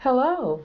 Hello,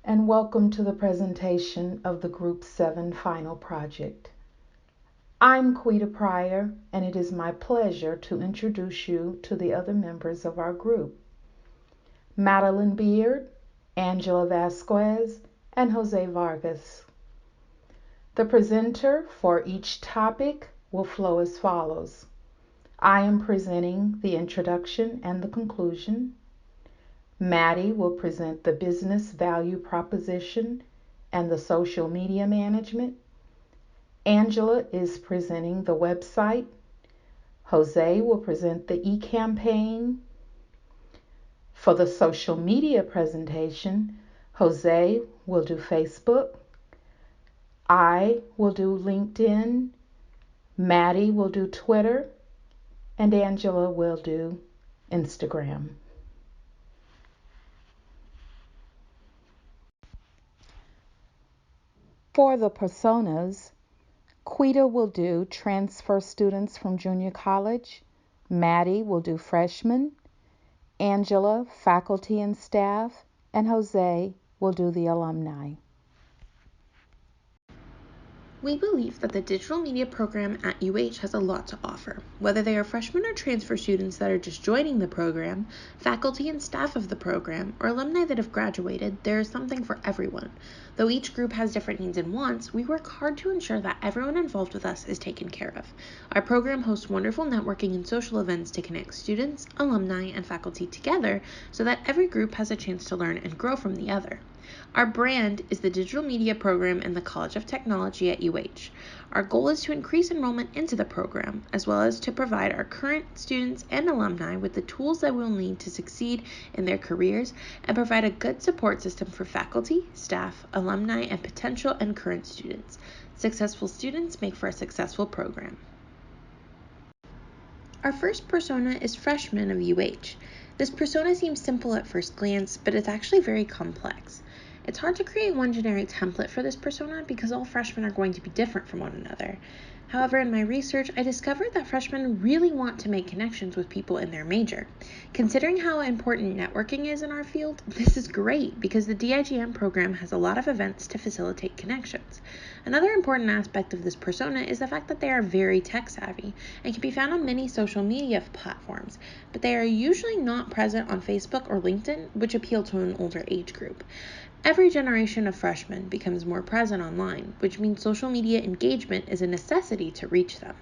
and welcome to the presentation of the Group 7 Final Project. I'm Quita Pryor, and it is my pleasure to introduce you to the other members of our group. Madeline Beard, Angela Vasquez, and Jose Vargas. The presenter for each topic will flow as follows. I am presenting the introduction and the conclusion. Maddie will present the business value proposition and the social media management. Angela is presenting the website. Jose will present the e-campaign. For the social media presentation, Jose will do Facebook. I will do LinkedIn. Maddie will do Twitter. And Angela will do Instagram. For the personas, Quita will do transfer students from junior college, Maddie will do freshmen, Angela, faculty and staff, and Jose will do the alumni. We believe that the digital media program at UH has a lot to offer. Whether they are freshmen or transfer students that are just joining the program, faculty and staff of the program, or alumni that have graduated, there is something for everyone. Though each group has different needs and wants, we work hard to ensure that everyone involved with us is taken care of. Our program hosts wonderful networking and social events to connect students, alumni, and faculty together so that every group has a chance to learn and grow from the other. Our brand is the Digital Media Program in the College of Technology at UH. Our goal is to increase enrollment into the program, as well as to provide our current students and alumni with the tools that we'll need to succeed in their careers and provide a good support system for faculty, staff, alumni, and potential and current students. Successful students make for a successful program. Our first persona is freshmen of UH. This persona seems simple at first glance, but it's actually very complex. It's hard to create one generic template for this persona because all freshmen are going to be different from one another. However, in my research, I discovered that freshmen really want to make connections with people in their major. Considering how important networking is in our field, this is great because the DIGM program has a lot of events to facilitate connections. Another important aspect of this persona is the fact that they are very tech savvy and can be found on many social media platforms, but they are usually not present on Facebook or LinkedIn, which appeal to an older age group. Every generation of freshmen becomes more present online, which means social media engagement is a necessity to reach them.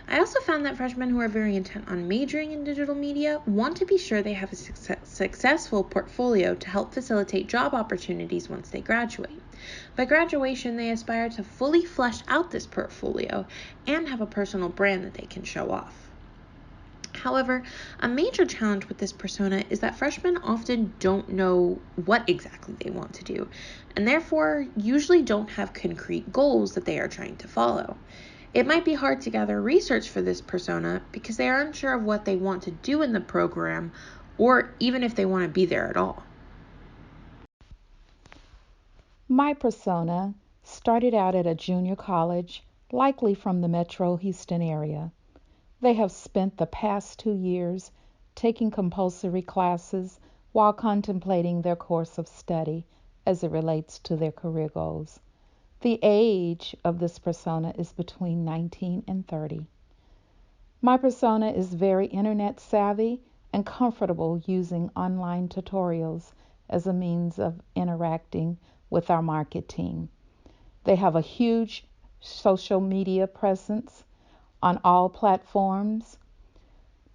I also found that freshmen who are very intent on majoring in digital media want to be sure they have a successful portfolio to help facilitate job opportunities once they graduate. By graduation, they aspire to fully flesh out this portfolio and have a personal brand that they can show off. However, a major challenge with this persona is that freshmen often don't know what exactly they want to do, and therefore usually don't have concrete goals that they are trying to follow. It might be hard to gather research for this persona because they are unsure of what they want to do in the program, or even if they want to be there at all. My persona started out at a junior college, likely from the Metro Houston area. They have spent the past 2 years taking compulsory classes while contemplating their course of study as it relates to their career goals. The age of this persona is between 19 and 30. My persona is very internet savvy and comfortable using online tutorials as a means of interacting with our market team. They have a huge social media presence on all platforms,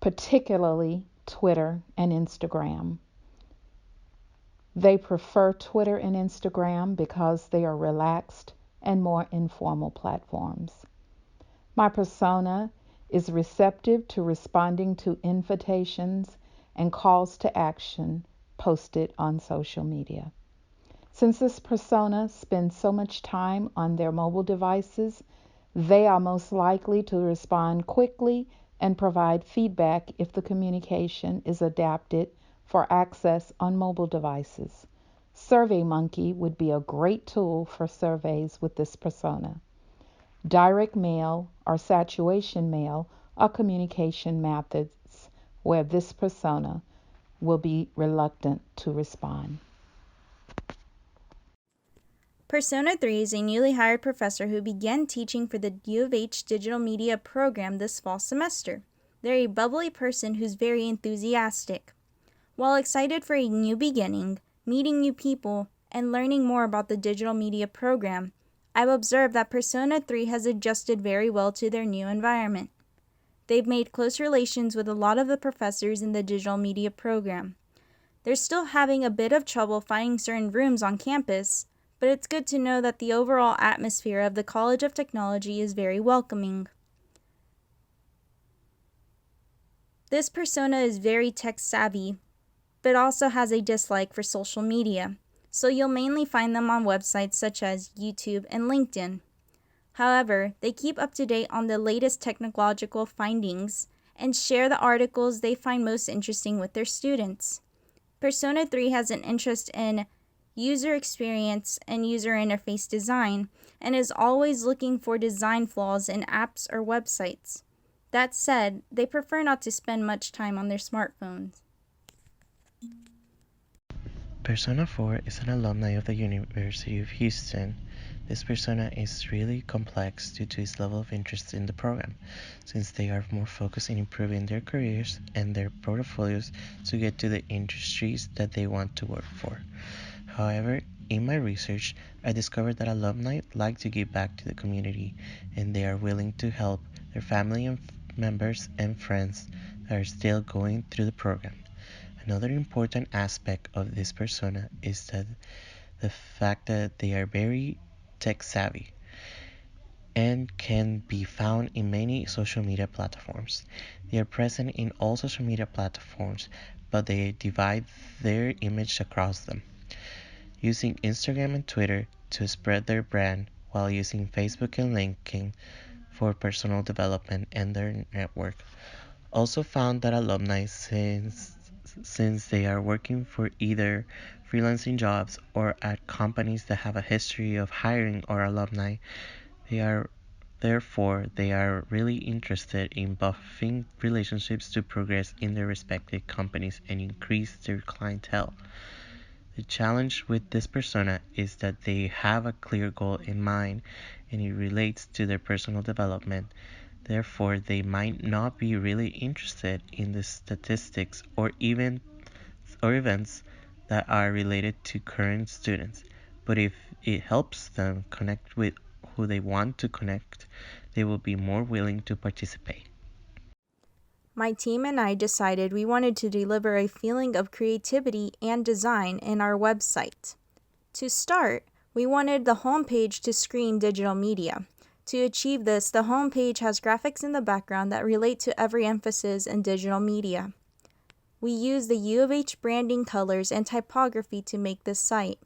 particularly Twitter and Instagram. They prefer Twitter and Instagram because they are relaxed and more informal platforms. My persona is receptive to responding to invitations and calls to action posted on social media. Since this persona spends so much time on their mobile devices, they are most likely to respond quickly and provide feedback if the communication is adapted for access on mobile devices. SurveyMonkey would be a great tool for surveys with this persona. Direct mail or saturation mail are communication methods where this persona will be reluctant to respond. Persona 3 is a newly hired professor who began teaching for the U of H Digital Media program this fall semester. They're a bubbly person who's very enthusiastic. While excited for a new beginning, meeting new people, and learning more about the digital media program, I've observed that Persona 3 has adjusted very well to their new environment. They've made close relations with a lot of the professors in the digital media program. They're still having a bit of trouble finding certain rooms on campus, but it's good to know that the overall atmosphere of the College of Technology is very welcoming. This persona is very tech-savvy, but also has a dislike for social media, so you'll mainly find them on websites such as YouTube and LinkedIn. However, they keep up to date on the latest technological findings and share the articles they find most interesting with their students. Persona 3 has an interest in user experience and user interface design and is always looking for design flaws in apps or websites. That said, they prefer not to spend much time on their smartphones. Persona 4 is an alumni of the University of Houston. This persona is really complex due to its level of interest in the program, since they are more focused in improving their careers and their portfolios to get to the industries that they want to work for. However, in my research, I discovered that alumni like to give back to the community, and they are willing to help their family and members and friends that are still going through the program. Another important aspect of this persona is that the fact that they are very tech savvy and can be found in many social media platforms. They are present in all social media platforms, but they divide their image across them, using Instagram and Twitter to spread their brand while using Facebook and LinkedIn for personal development and their network. Also found that alumni, since they are working for either freelancing jobs or at companies that have a history of hiring or alumni, they are really interested in building relationships to progress in their respective companies and increase their clientele. The challenge with this persona is that they have a clear goal in mind and it relates to their personal development. Therefore, they might not be really interested in the statistics or events that are related to current students. But if it helps them connect with who they want to connect, they will be more willing to participate. My team and I decided we wanted to deliver a feeling of creativity and design in our website. To start, we wanted the homepage to scream digital media. To achieve this, the homepage has graphics in the background that relate to every emphasis in digital media. We use the U of H branding colors and typography to make this site.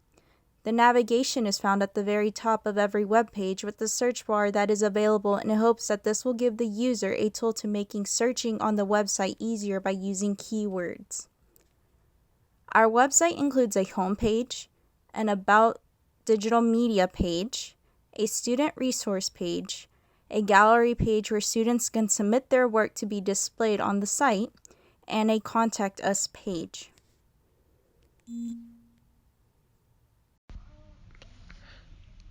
The navigation is found at the very top of every web page with the search bar that is available in hopes that this will give the user a tool to making searching on the website easier by using keywords. Our website includes a homepage, an About Digital Media page, a student resource page, a gallery page where students can submit their work to be displayed on the site, and a Contact Us page.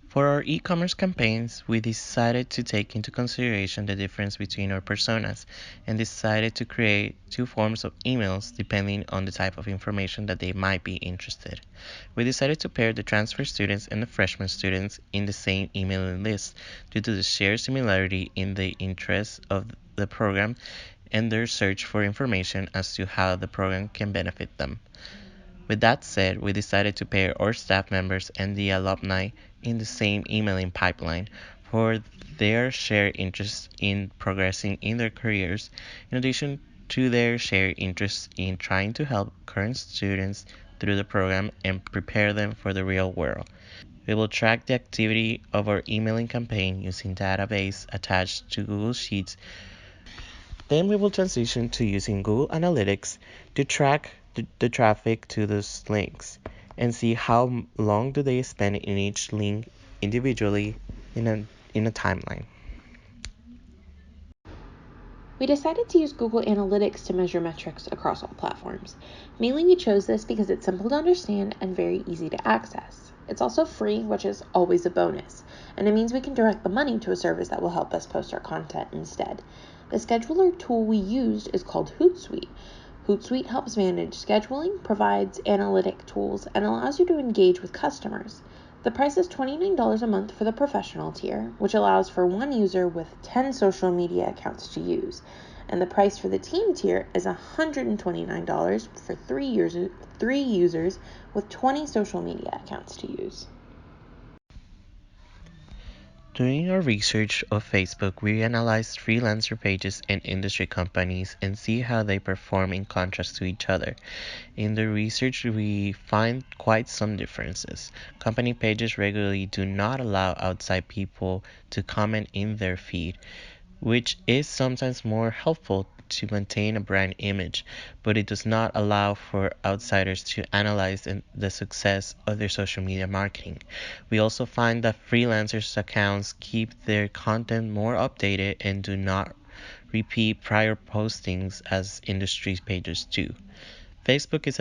For our e-commerce campaigns, we decided to take into consideration the difference between our personas and decided to create two forms of emails depending on the type of information that they might be interested. We decided to pair the transfer students and the freshman students in the same emailing list due to the shared similarity in the interests of the program and their search for information as to how the program can benefit them. With that said, we decided to pair our staff members and the alumni in the same emailing pipeline for their shared interest in progressing in their careers, in addition to their shared interest in trying to help current students through the program and prepare them for the real world. We will track the activity of our emailing campaign using database attached to Google Sheets. Then we will transition to using Google Analytics to track the traffic to those links and see how long do they spend in each link individually in a timeline. We decided to use Google Analytics to measure metrics across all platforms. Mainly we chose this because it's simple to understand and very easy to access. It's also free, which is always a bonus, and it means we can direct the money to a service that will help us post our content instead. The scheduler tool we used is called Hootsuite. Hootsuite helps manage scheduling, provides analytic tools, and allows you to engage with customers. The price is $29 a month for the professional tier, which allows for one user with 10 social media accounts to use. And the price for the team tier is $129 for 3 users with 20 social media accounts to use. During our research of Facebook, we analyzed freelancer pages and industry companies and see how they perform in contrast to each other. In the research, we find quite some differences. Company pages regularly do not allow outside people to comment in their feed, which is sometimes more helpful to maintain a brand image, but it does not allow for outsiders to analyze the success of their social media marketing. We also find that freelancers' accounts keep their content more updated and do not repeat prior postings as industry pages do. Facebook is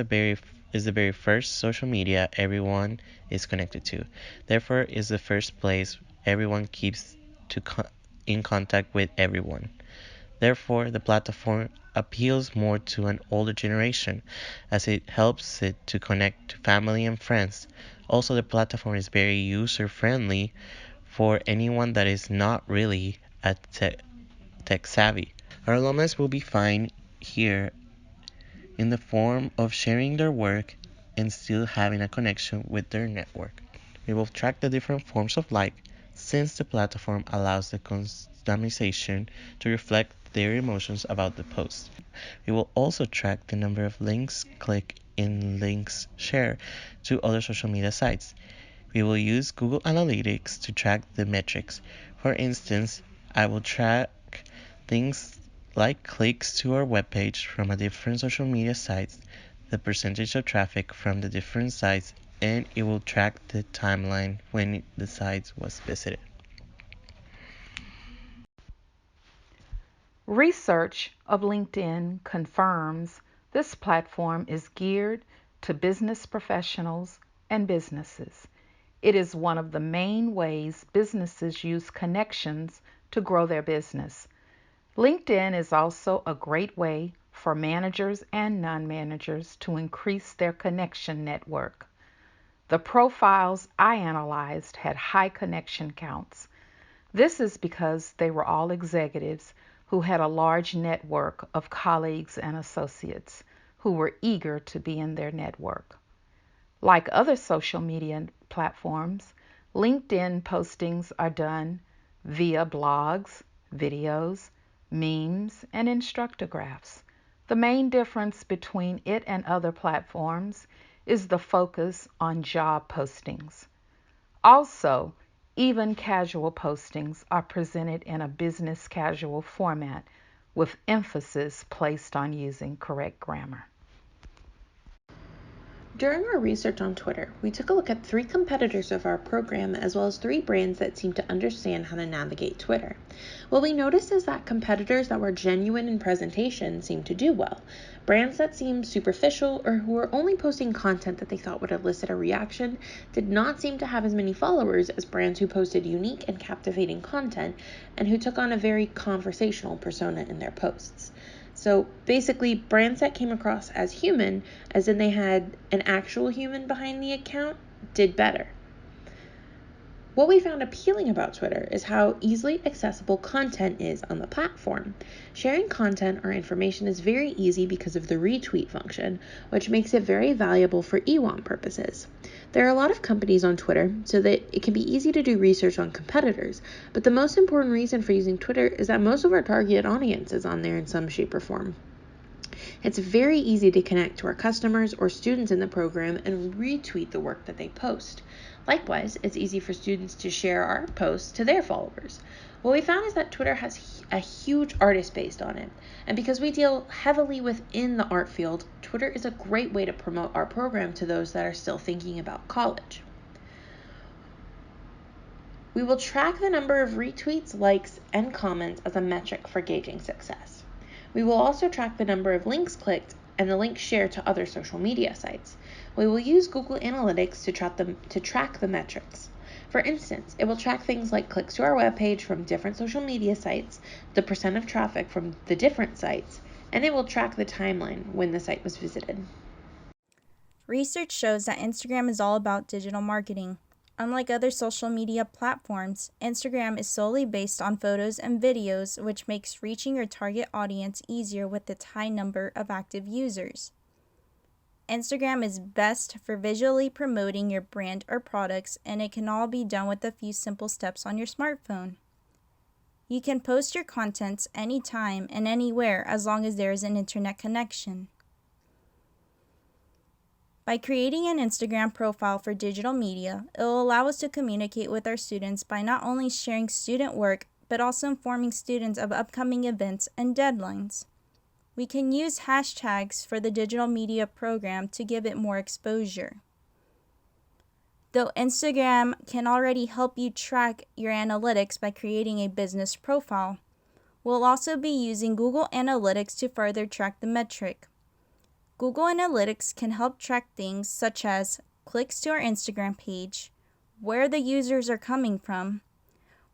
the very first social media everyone is connected to. Therefore, is the first place everyone keeps in contact with everyone. Therefore, the platform appeals more to an older generation as it helps it to connect to family and friends. Also, the platform is very user-friendly for anyone that is not really tech savvy. Our alumni will be fine here in the form of sharing their work and still having a connection with their network. We will track the different forms of like, since the platform allows the customization to reflect their emotions about the post. We will also track the number of links clicked and links shared to other social media sites. We will use Google Analytics to track the metrics. For instance, I will track things like clicks to our webpage from a different social media sites, the percentage of traffic from the different sites, and it will track the timeline when the site was visited. Research of LinkedIn confirms this platform is geared to business professionals and businesses. It is one of the main ways businesses use connections to grow their business. LinkedIn is also a great way for managers and non-managers to increase their connection network. The profiles I analyzed had high connection counts. This is because they were all executives who had a large network of colleagues and associates who were eager to be in their network. Like other social media platforms, LinkedIn postings are done via blogs, videos, memes, and instructographs. The main difference between it and other platforms is the focus on job postings. Also, even casual postings are presented in a business casual format with emphasis placed on using correct grammar. During our research on Twitter, we took a look at 3 competitors of our program as well as 3 brands that seem to understand how to navigate Twitter. What we noticed is that competitors that were genuine in presentation seemed to do well. Brands that seemed superficial or who were only posting content that they thought would elicit a reaction did not seem to have as many followers as brands who posted unique and captivating content and who took on a very conversational persona in their posts. So basically, brands that came across as human, as in they had an actual human behind the account, did better. What we found appealing about Twitter is how easily accessible content is on the platform. Sharing content or information is very easy because of the retweet function, which makes it very valuable for EWAM purposes. There are a lot of companies on Twitter, so that it can be easy to do research on competitors, but the most important reason for using Twitter is that most of our target audience is on there in some shape or form. It's very easy to connect to our customers or students in the program and retweet the work that they post. Likewise, it's easy for students to share our posts to their followers. What we found is that Twitter has a huge artist base on it, and because we deal heavily within the art field, Twitter is a great way to promote our program to those that are still thinking about college. We will track the number of retweets, likes, and comments as a metric for gauging success. We will also track the number of links clicked and the links shared to other social media sites. We will use Google Analytics to track the metrics. For instance, it will track things like clicks to our webpage from different social media sites, the percent of traffic from the different sites, and it will track the timeline when the site was visited. Research shows that Instagram is all about digital marketing. Unlike other social media platforms, Instagram is solely based on photos and videos, which makes reaching your target audience easier with its high number of active users. Instagram is best for visually promoting your brand or products, and it can all be done with a few simple steps on your smartphone. You can post your contents anytime and anywhere as long as there is an internet connection. By creating an Instagram profile for digital media, it will allow us to communicate with our students by not only sharing student work, but also informing students of upcoming events and deadlines. We can use hashtags for the digital media program to give it more exposure. Though Instagram can already help you track your analytics by creating a business profile, we'll also be using Google Analytics to further track the metric. Google Analytics can help track things such as clicks to our Instagram page, where the users are coming from,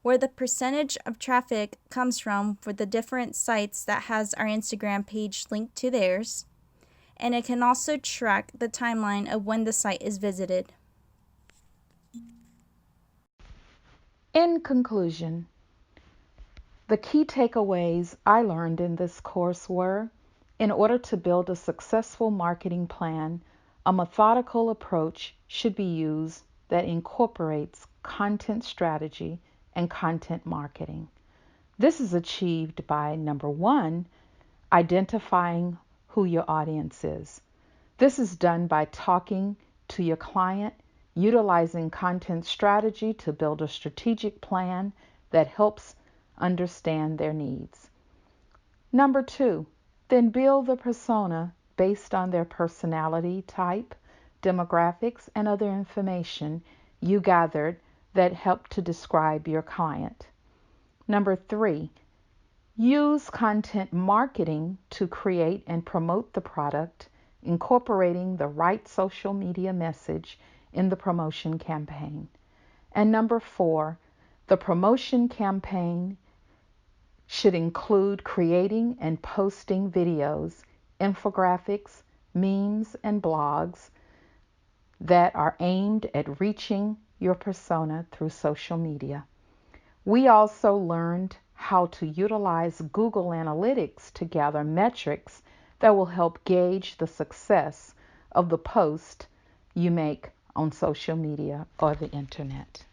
where the percentage of traffic comes from for the different sites that has our Instagram page linked to theirs, and it can also track the timeline of when the site is visited. In conclusion, the key takeaways I learned in this course were: in order to build a successful marketing plan, a methodical approach should be used that incorporates content strategy and content marketing. This is achieved by, number one, identifying who your audience is. This is done by talking to your client, utilizing content strategy to build a strategic plan that helps understand their needs. Number two, then build the persona based on their personality type, demographics, and other information you gathered that help to describe your client. Number three, use content marketing to create and promote the product, incorporating the right social media message in the promotion campaign. And number four, the promotion campaign should include creating and posting videos, infographics, memes, and blogs that are aimed at reaching your persona through social media. We also learned how to utilize Google Analytics to gather metrics that will help gauge the success of the post you make on social media or the internet.